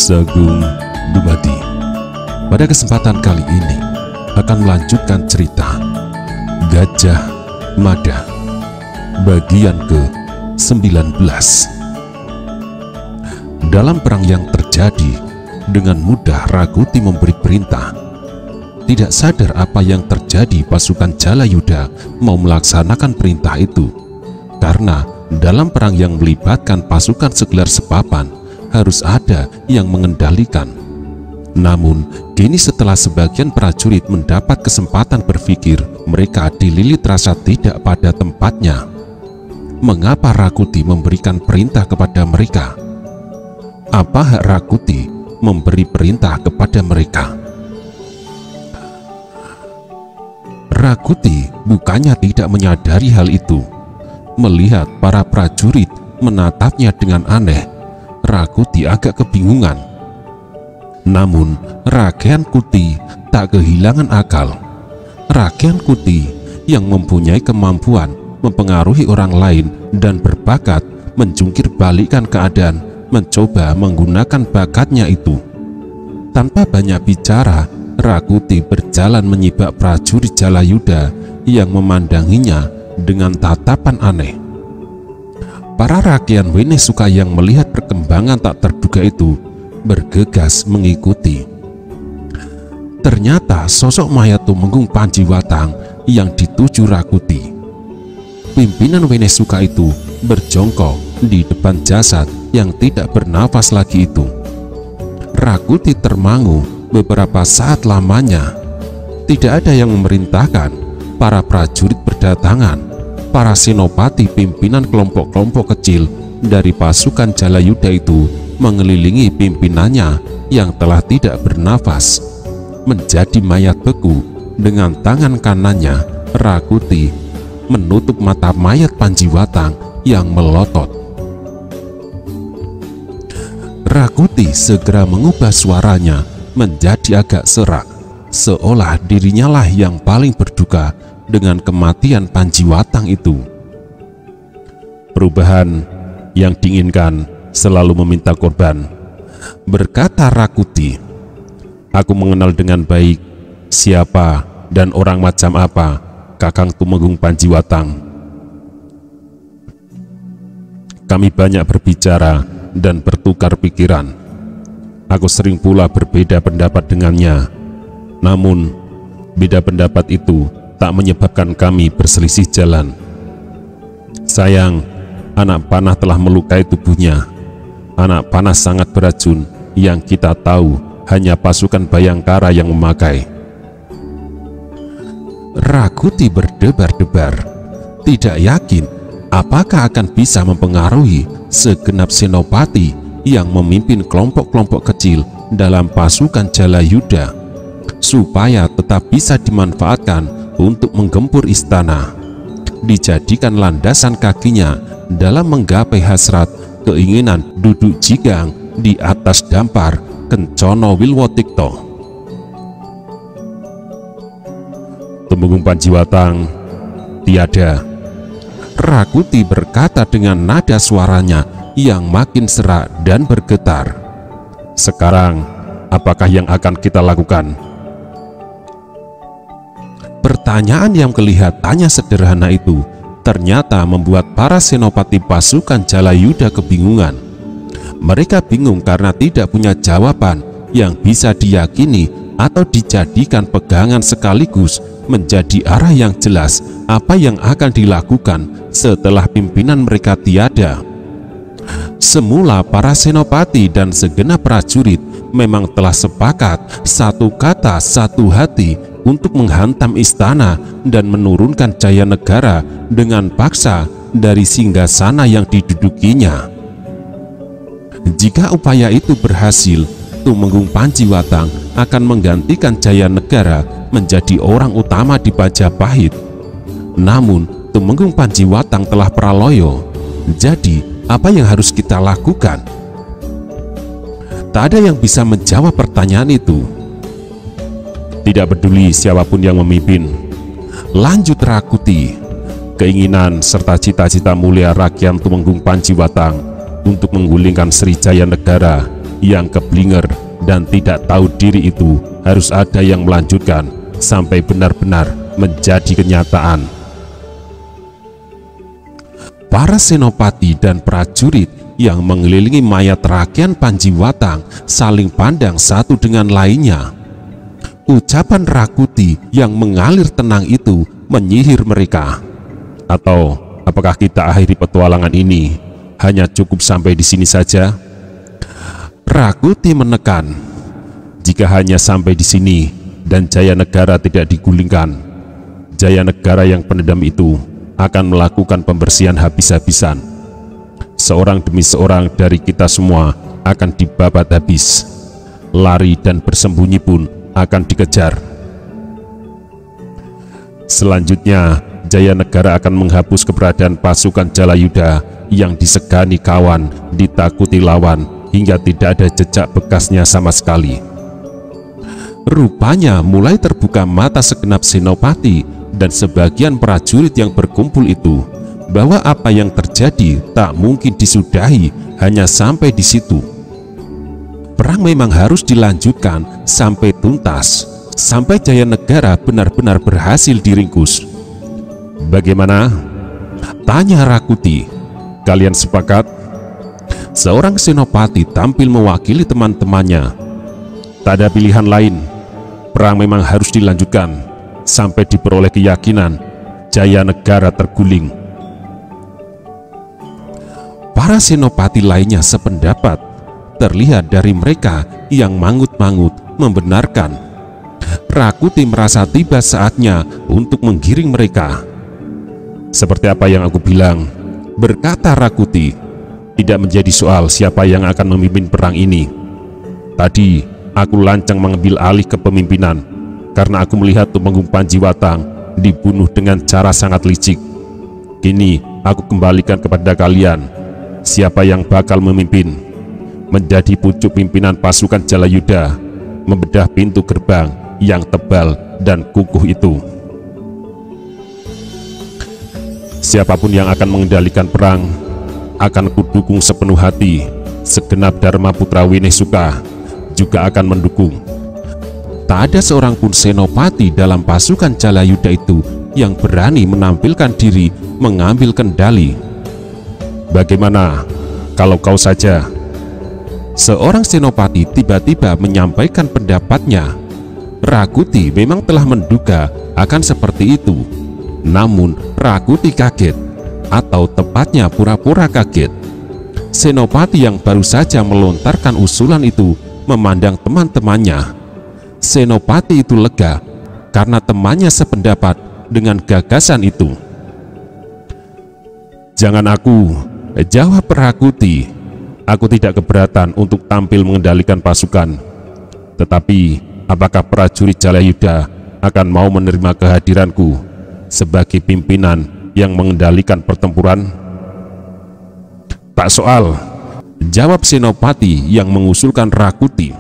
Sagung Dumadi. Pada kesempatan kali ini akan melanjutkan cerita Gajah Mada bagian ke-19. Dalam perang yang terjadi, dengan mudah Rakuti memberi perintah. Tidak sadar apa yang terjadi, pasukan Jalayuda mau melaksanakan perintah itu. Karena dalam perang yang melibatkan pasukan segelar sepapan, harus ada yang mengendalikan. Namun, kini setelah sebagian prajurit mendapat kesempatan berpikir, mereka dililit rasa tidak pada tempatnya. Mengapa Rakuti memberikan perintah kepada mereka? Apa hak Rakuti memberi perintah kepada mereka? Rakuti bukannya tidak menyadari hal itu. Melihat para prajurit menatapnya dengan aneh, Rakuti agak kebingungan. Namun Rakyat Kuti tak kehilangan akal. Rakyat Kuti yang mempunyai kemampuan mempengaruhi orang lain dan berbakat menjungkir balikkan keadaan, mencoba menggunakan bakatnya itu. Tanpa banyak bicara, Rakuti berjalan menyibak prajurit Jalayuda yang memandanginya dengan tatapan aneh. Para rakyat Wenesuka yang melihat perkembangan tak terduga itu bergegas mengikuti. Ternyata sosok mayat Tumenggung Panjiwatang yang dituju Rakuti. Pimpinan Wenesuka itu berjongkok di depan jasad yang tidak bernafas lagi itu. Rakuti termangu beberapa saat lamanya. Tidak ada yang memerintahkan para prajurit berdatangan. Para senopati pimpinan kelompok-kelompok kecil dari pasukan Jalayuda itu mengelilingi pimpinannya yang telah tidak bernafas. Menjadi mayat beku, dengan tangan kanannya Rakuti menutup mata mayat Panjiwatang yang melotot. Rakuti segera mengubah suaranya menjadi agak serak, seolah dirinya lah yang paling berduka dengan kematian Panjiwatang itu. Perubahan yang diinginkan selalu meminta korban, berkata Rakuti. Aku mengenal dengan baik siapa dan orang macam apa Kakang Tumenggung Panjiwatang. Kami banyak berbicara dan bertukar pikiran. Aku sering pula berbeda pendapat dengannya. Namun, beda pendapat itu tak menyebabkan kami berselisih jalan. Sayang, anak panah telah melukai tubuhnya. Anak panah sangat beracun yang kita tahu hanya pasukan Bayangkara yang memakai. Rakuti berdebar-debar, tidak yakin apakah akan bisa mempengaruhi segenap senopati yang memimpin kelompok-kelompok kecil dalam pasukan Jalayuda supaya tetap bisa dimanfaatkan untuk menggempur istana, dijadikan landasan kakinya dalam menggapai hasrat keinginan duduk jigang di atas dampar Kencono Wilwotikto. Tumenggung Panjiwatang tiada, Rakuti berkata dengan nada suaranya yang makin serak dan bergetar. Sekarang, apakah yang akan kita lakukan? Pertanyaan yang kelihatannya sederhana itu ternyata membuat para senopati pasukan Jalayuda kebingungan. Mereka bingung karena tidak punya jawaban yang bisa diyakini atau dijadikan pegangan sekaligus menjadi arah yang jelas apa yang akan dilakukan setelah pimpinan mereka tiada. Semula para senopati dan segenap prajurit memang telah sepakat satu kata satu hati untuk menghantam istana dan menurunkan Jayanegara dengan paksa dari singgasana yang didudukinya. Jika upaya itu berhasil, Tumenggung Panjiwatang akan menggantikan Jayanegara menjadi orang utama di Majapahit. Namun Tumenggung Panjiwatang telah praloyo. Jadi apa yang harus kita lakukan? Tak ada yang bisa menjawab pertanyaan itu. Tidak peduli siapapun yang memimpin, lanjut Rakuti, keinginan serta cita-cita mulia rakyat Tumenggung Panjiwatang untuk menggulingkan Sri Jayanegara yang keblinger dan tidak tahu diri itu harus ada yang melanjutkan sampai benar-benar menjadi kenyataan. Para senopati dan prajurit yang mengelilingi mayat Rakyat Panjiwatang saling pandang satu dengan lainnya. Ucapan Rakuti yang mengalir tenang itu menyihir mereka. Atau apakah kita akhiri petualangan ini hanya cukup sampai di sini saja? Rakuti menekan, jika hanya sampai di sini dan Jayanegara tidak digulingkan, Jayanegara yang pendendam itu akan melakukan pembersihan habis-habisan. Seorang demi seorang dari kita semua akan dibabat habis. Lari dan bersembunyi pun akan dikejar. Selanjutnya, Jayanegara akan menghapus keberadaan pasukan Jalayuda yang disegani kawan, ditakuti lawan, hingga tidak ada jejak bekasnya sama sekali. Rupanya mulai terbuka mata segenap senopati dan sebagian prajurit yang berkumpul itu, bahwa apa yang terjadi tak mungkin disudahi hanya sampai di situ. Perang memang harus dilanjutkan sampai tuntas, sampai Jayanegara benar-benar berhasil diringkus. Bagaimana? Tanya Rakuti. Kalian sepakat? Seorang senopati tampil mewakili teman-temannya. Tak ada pilihan lain. Perang memang harus dilanjutkan sampai diperoleh keyakinan Jayanegara terguling. Para senopati lainnya sependapat. Terlihat dari mereka yang mangut-mangut membenarkan. Rakuti merasa tiba saatnya untuk menggiring mereka. Seperti apa yang aku bilang, berkata Rakuti, tidak menjadi soal siapa yang akan memimpin perang ini. Tadi aku lancang mengambil alih kepemimpinan karena aku melihat Tumenggung Panjiwatang dibunuh dengan cara sangat licik. Kini aku kembalikan kepada kalian siapa yang bakal memimpin. Menjadi pucuk pimpinan pasukan Jalayuda, membedah pintu gerbang yang tebal dan kukuh itu. Siapapun yang akan mengendalikan perang akan kudukung sepenuh hati. Segenap Dharma Putra Winesuka juga akan mendukung. Tak ada seorang pun senopati dalam pasukan Jalayuda itu yang berani menampilkan diri mengambil kendali. Bagaimana kalau kau saja? Seorang senopati tiba-tiba menyampaikan pendapatnya. Rakuti memang telah menduga akan seperti itu. Namun Rakuti kaget, atau tepatnya pura-pura kaget. Senopati yang baru saja melontarkan usulan itu memandang teman-temannya. Senopati itu lega karena temannya sependapat dengan gagasan itu. Jangan aku, jawab Rakuti. Aku tidak keberatan untuk tampil mengendalikan pasukan. Tetapi, apakah prajurit Jalayuda akan mau menerima kehadiranku sebagai pimpinan yang mengendalikan pertempuran? Tak soal, jawab senopati yang mengusulkan Rakuti.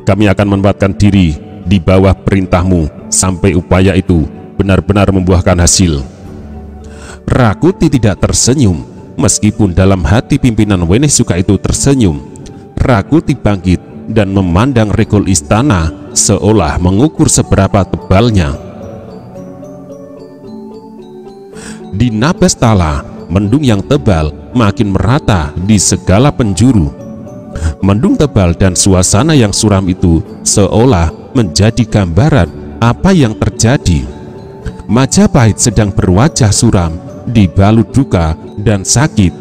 Kami akan menempatkan diri di bawah perintahmu sampai upaya itu benar-benar membuahkan hasil. Rakuti tidak tersenyum. Meskipun dalam hati pimpinan Winesuka itu tersenyum, Rakuti bangkit dan memandang regol istana seolah mengukur seberapa tebalnya. Di Nabastala, mendung yang tebal makin merata di segala penjuru. Mendung tebal dan suasana yang suram itu seolah menjadi gambaran apa yang terjadi. Majapahit sedang berwajah suram, dibalut duka dan sakit.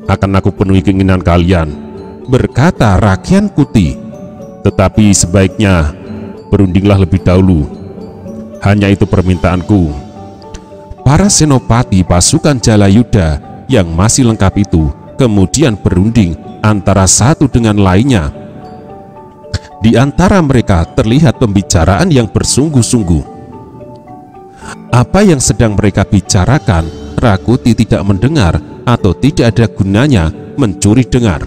Akan aku penuhi keinginan kalian, berkata Rakyat Kuti. Tetapi sebaiknya berundinglah lebih dahulu. Hanya itu permintaanku. Para senopati pasukan Jalayuda yang masih lengkap itu kemudian berunding antara satu dengan lainnya. Di antara mereka terlihat pembicaraan yang bersungguh-sungguh. Apa yang sedang mereka bicarakan, Rakuti tidak mendengar atau tidak ada gunanya mencuri dengar.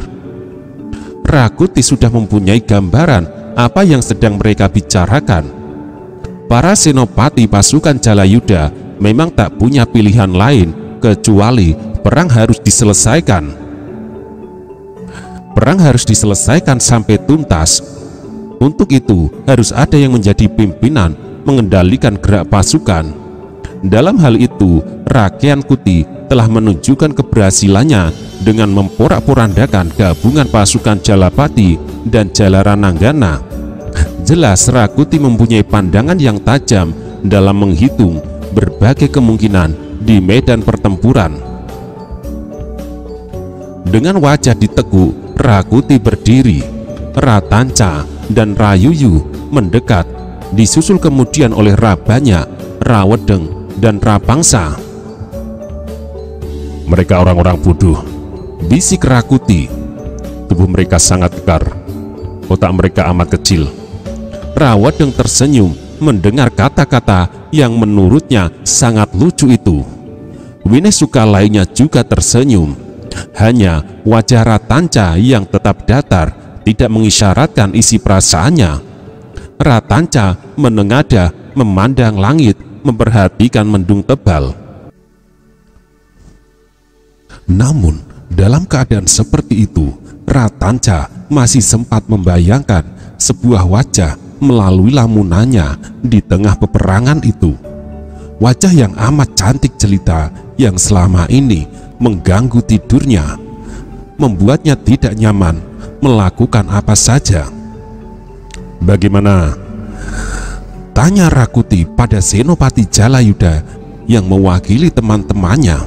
Rakuti sudah mempunyai gambaran apa yang sedang mereka bicarakan. Para senopati pasukan Jalayuda memang tak punya pilihan lain kecuali perang harus diselesaikan. perang harus diselesaikan sampai tuntas. Untuk itu harus ada yang menjadi pimpinan mengendalikan gerak pasukan. Dalam hal itu, Rakyat Kuti telah menunjukkan keberhasilannya dengan memporak-porandakan gabungan pasukan Jalapati dan Jalarananggana. Jelas Rakuti mempunyai pandangan yang tajam dalam menghitung berbagai kemungkinan di medan pertempuran. Dengan wajah diteguk, Rakuti berdiri. Ratanca dan Rayuyu mendekat, disusul kemudian oleh Rabanya, Rawedeng, dan Rapangsa. "Mereka orang-orang bodoh," bisik Rakuti. Tubuh mereka sangat kekar, otak mereka amat kecil. Rawedeng tersenyum mendengar kata-kata yang menurutnya sangat lucu itu. Winesuka lainnya juga tersenyum. Hanya wajah Ratanca yang tetap datar tidak mengisyaratkan isi perasaannya. Ratanca menengadah memandang langit, memperhatikan mendung tebal. Namun dalam keadaan seperti itu, Ratanca masih sempat membayangkan sebuah wajah melalui lamunannya di tengah peperangan itu. Wajah yang amat cantik jelita yang selama ini mengganggu tidurnya, membuatnya tidak nyaman melakukan apa saja. "Bagaimana?" tanya Rakuti pada Senopati Jalayuda yang mewakili teman-temannya.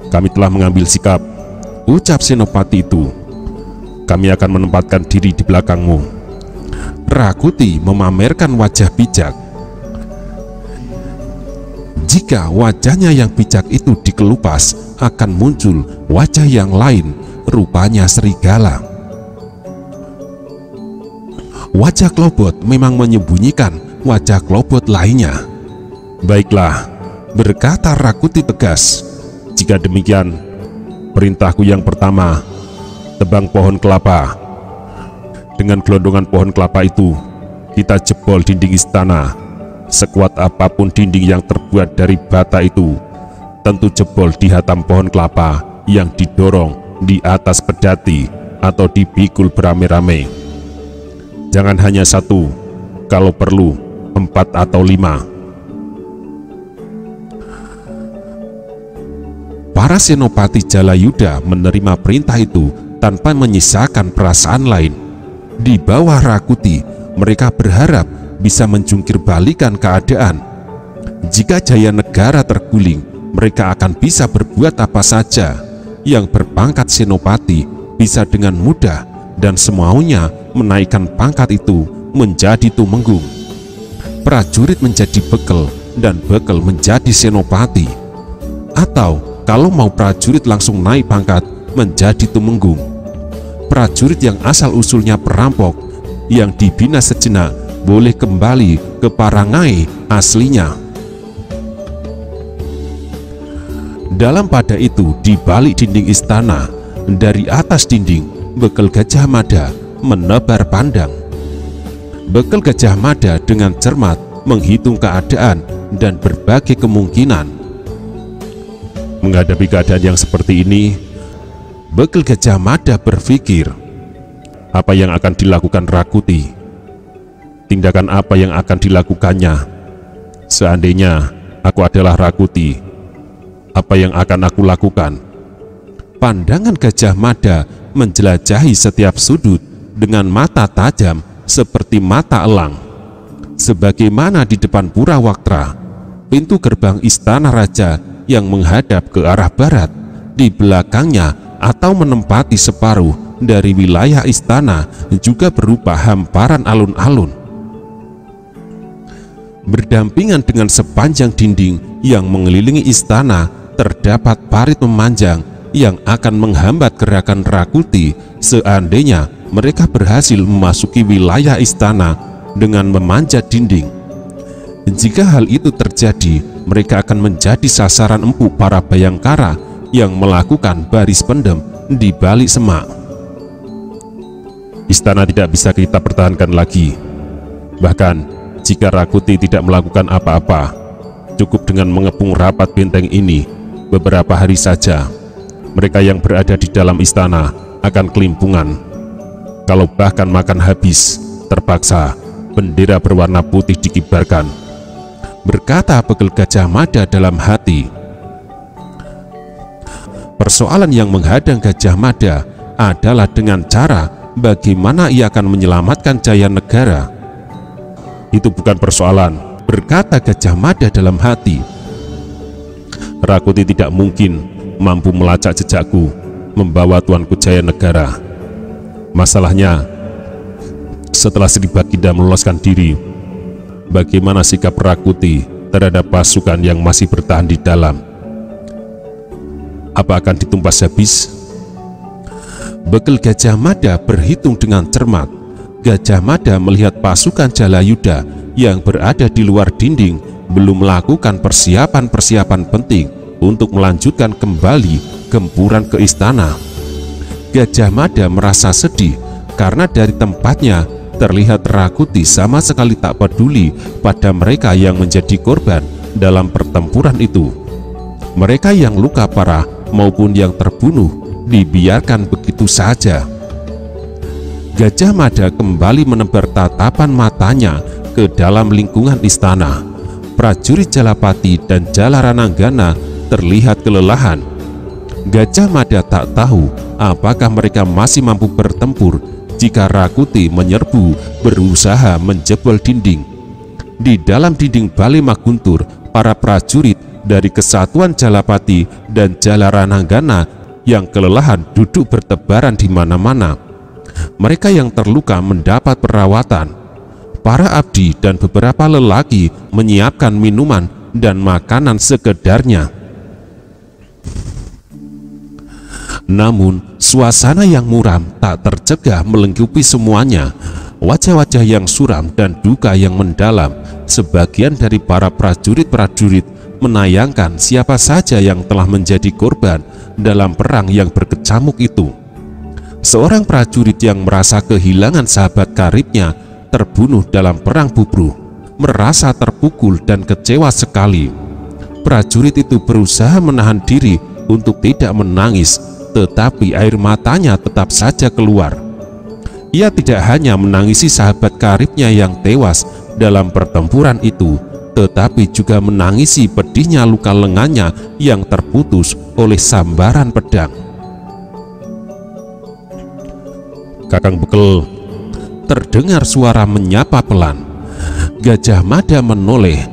"Kami telah mengambil sikap," ucap Senopati itu. "Kami akan menempatkan diri di belakangmu." Rakuti memamerkan wajah bijak. Jika wajahnya yang bijak itu dikelupas, akan muncul wajah yang lain, rupanya serigala. Wajah Klobot memang menyembunyikan wajah Klobot lainnya. "Baiklah," berkata Rakuti tegas. "Jika demikian, perintahku yang pertama, tebang pohon kelapa. Dengan gelondongan pohon kelapa itu, kita jebol dinding istana. Sekuat apapun dinding yang terbuat dari bata itu, tentu jebol di hatam pohon kelapa yang didorong di atas pedati atau dipikul beramai-ramai. Jangan hanya satu, kalau perlu 4 atau 5. Para Senopati Jalayuda menerima perintah itu tanpa menyisakan perasaan lain. Di bawah Rakuti, mereka berharap bisa menjungkir balikan keadaan. Jika Jaya Negara terguling, mereka akan bisa berbuat apa saja. Yang berpangkat Senopati bisa dengan mudah dan semaunya menaikkan pangkat itu menjadi tumenggung. Prajurit menjadi bekel dan bekel menjadi Senopati. Atau kalau mau prajurit langsung naik pangkat menjadi tumenggung. Prajurit yang asal-usulnya perampok yang dibina sejenak boleh kembali ke parangai aslinya. Dalam pada itu, di balik dinding istana, dari atas dinding, Bekel Gajah Mada menebar pandang. Bekel Gajah Mada dengan cermat menghitung keadaan dan berbagai kemungkinan. Menghadapi keadaan yang seperti ini, Bekel Gajah Mada berpikir, apa yang akan dilakukan Rakuti? Tindakan apa yang akan dilakukannya? Seandainya aku adalah Rakuti, apa yang akan aku lakukan? Pandangan Gajah Mada menjelajahi setiap sudut dengan mata tajam seperti mata elang. Sebagaimana di depan Pura Waktra, pintu gerbang istana raja yang menghadap ke arah barat, di belakangnya atau menempati separuh dari wilayah istana juga berupa hamparan alun-alun. Berdampingan dengan sepanjang dinding yang mengelilingi istana, terdapat parit memanjang yang akan menghambat gerakan Rakuti seandainya mereka berhasil memasuki wilayah istana dengan memanjat dinding. Jika hal itu terjadi, mereka akan menjadi sasaran empuk para Bayangkara yang melakukan baris pendem di balik semak. Istana tidak bisa kita pertahankan lagi. Bahkan jika Rakuti tidak melakukan apa-apa, cukup dengan mengepung rapat benteng ini beberapa hari saja. Mereka yang berada di dalam istana akan kelimpungan. Kalau bahkan makan habis, terpaksa bendera berwarna putih dikibarkan. Berkata Bekel Gajah Mada dalam hati. Persoalan yang menghadang Gajah Mada adalah dengan cara bagaimana ia akan menyelamatkan Jaya Negara. Itu bukan persoalan, berkata Gajah Mada dalam hati. Rakuti tidak mungkin mampu melacak jejakku membawa tuanku Jaya Negara. Masalahnya, setelah Sri Baginda meloloskan diri, bagaimana sikap Rakuti terhadap pasukan yang masih bertahan di dalam? Apa akan ditumpas habis? Bekel Gajah Mada berhitung dengan cermat. Gajah Mada melihat pasukan Jalayuda yang berada di luar dinding belum melakukan persiapan-persiapan penting untuk melanjutkan kembali gempuran ke istana. Gajah Mada merasa sedih karena dari tempatnya terlihat Rakuti sama sekali tak peduli pada mereka yang menjadi korban dalam pertempuran itu. Mereka yang luka parah maupun yang terbunuh dibiarkan begitu saja. Gajah Mada kembali menebar tatapan matanya ke dalam lingkungan istana. Prajurit Jalapati dan Jalarananggana terlihat kelelahan. Gajah Mada tak tahu apakah mereka masih mampu bertempur jika Rakuti menyerbu berusaha menjebol dinding. Di dalam dinding Balai Maguntur, para prajurit dari Kesatuan Jalapati dan Jalarananggana yang kelelahan duduk bertebaran di mana-mana. Mereka yang terluka mendapat perawatan. Para abdi dan beberapa lelaki menyiapkan minuman dan makanan sekedarnya. Namun, suasana yang muram tak tercegah melengkupi semuanya. Wajah-wajah yang suram dan duka yang mendalam. Sebagian dari para prajurit-prajurit menayangkan siapa saja yang telah menjadi korban dalam perang yang berkecamuk itu. Seorang prajurit yang merasa kehilangan sahabat karibnya terbunuh dalam perang Bubruh merasa terpukul dan kecewa sekali. Prajurit itu berusaha menahan diri untuk tidak menangis, tetapi air matanya tetap saja keluar. Ia tidak hanya menangisi sahabat karibnya yang tewas dalam pertempuran itu, tetapi juga menangisi pedihnya luka lengannya yang terputus oleh sambaran pedang. Kakang Bekel, terdengar suara menyapa pelan. Gajah Mada menoleh.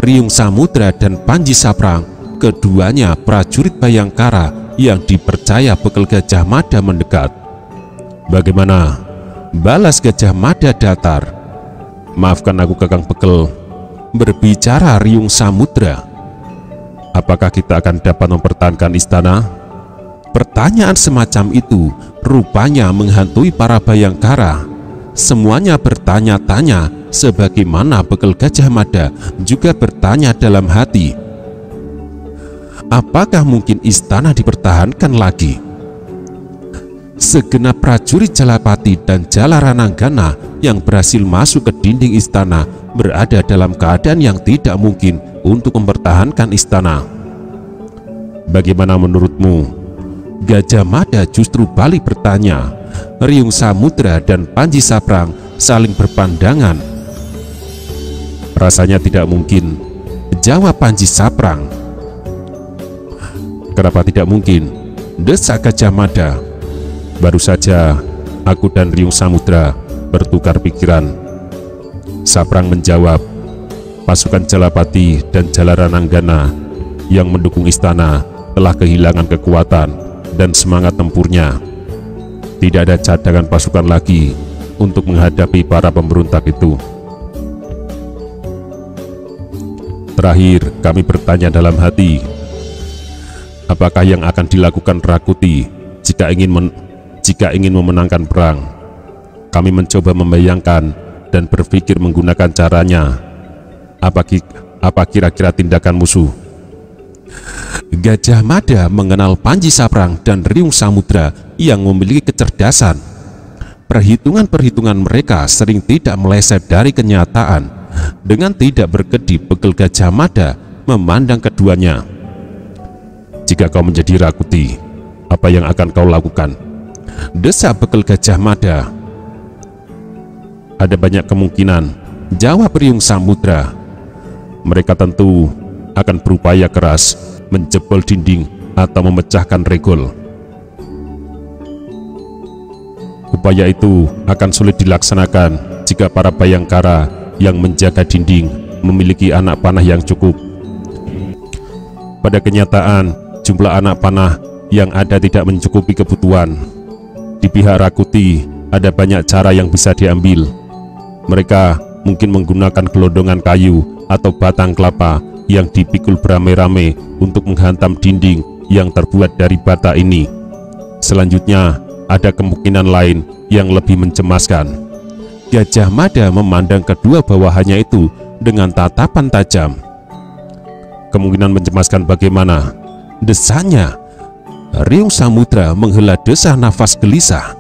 Riung Samudra dan Panji Saprang, keduanya prajurit Bayangkara yang dipercaya Bekel Gajah Mada mendekat. Bagaimana? Balas Gajah Mada datar. Maafkan aku Kakang Bekel, berbicara Riung Samudra. Apakah kita akan dapat mempertahankan istana? Pertanyaan semacam itu rupanya menghantui para Bayangkara. Semuanya bertanya-tanya, sebagaimana Bekel Gajah Mada juga bertanya dalam hati. Apakah mungkin istana dipertahankan lagi? Segenap prajurit Jalapati dan Jalarananggana yang berhasil masuk ke dinding istana berada dalam keadaan yang tidak mungkin untuk mempertahankan istana. Bagaimana menurutmu? Gajah Mada justru balik bertanya. Riung Samudra dan Panji Saprang saling berpandangan. Rasanya tidak mungkin, jawab Panji Saprang. Kenapa tidak mungkin? Desak Gajah Mada. Baru saja aku dan Riung Samudra bertukar pikiran. Saprang menjawab, pasukan Jalapati dan Jalarananggana yang mendukung istana telah kehilangan kekuatan dan semangat tempurnya. Tidak ada cadangan pasukan lagi untuk menghadapi para pemberontak itu. Terakhir, kami bertanya dalam hati, apakah yang akan dilakukan Rakuti jika ingin memenangkan perang? Kami mencoba membayangkan dan berpikir menggunakan caranya. Apa kira-kira tindakan musuh? Gajah Mada mengenal Panji Saprang dan Riung Samudra yang memiliki kecerdasan. Perhitungan-perhitungan mereka sering tidak meleset dari kenyataan. Dengan tidak berkedip, Bekel Gajah Mada memandang keduanya. Jika kau menjadi Rakuti, apa yang akan kau lakukan? Desa bekel Gajah Mada. Ada banyak kemungkinan, jawab Riung Samudra. Mereka tentu akan berupaya keras menjebol dinding atau memecahkan regol. Upaya itu akan sulit dilaksanakan jika para bayangkara yang menjaga dinding memiliki anak panah yang cukup. Pada kenyataan, jumlah anak panah yang ada tidak mencukupi kebutuhan. Di pihak Rakuti ada banyak cara yang bisa diambil. Mereka mungkin menggunakan gelondongan kayu atau batang kelapa yang dipikul beramai-ramai untuk menghantam dinding yang terbuat dari bata ini. Selanjutnya, ada kemungkinan lain yang lebih mencemaskan. Gajah Mada memandang kedua bawahannya itu dengan tatapan tajam. Kemungkinan mencemaskan bagaimana? Desanya. Riung Samudra menghela desah nafas gelisah.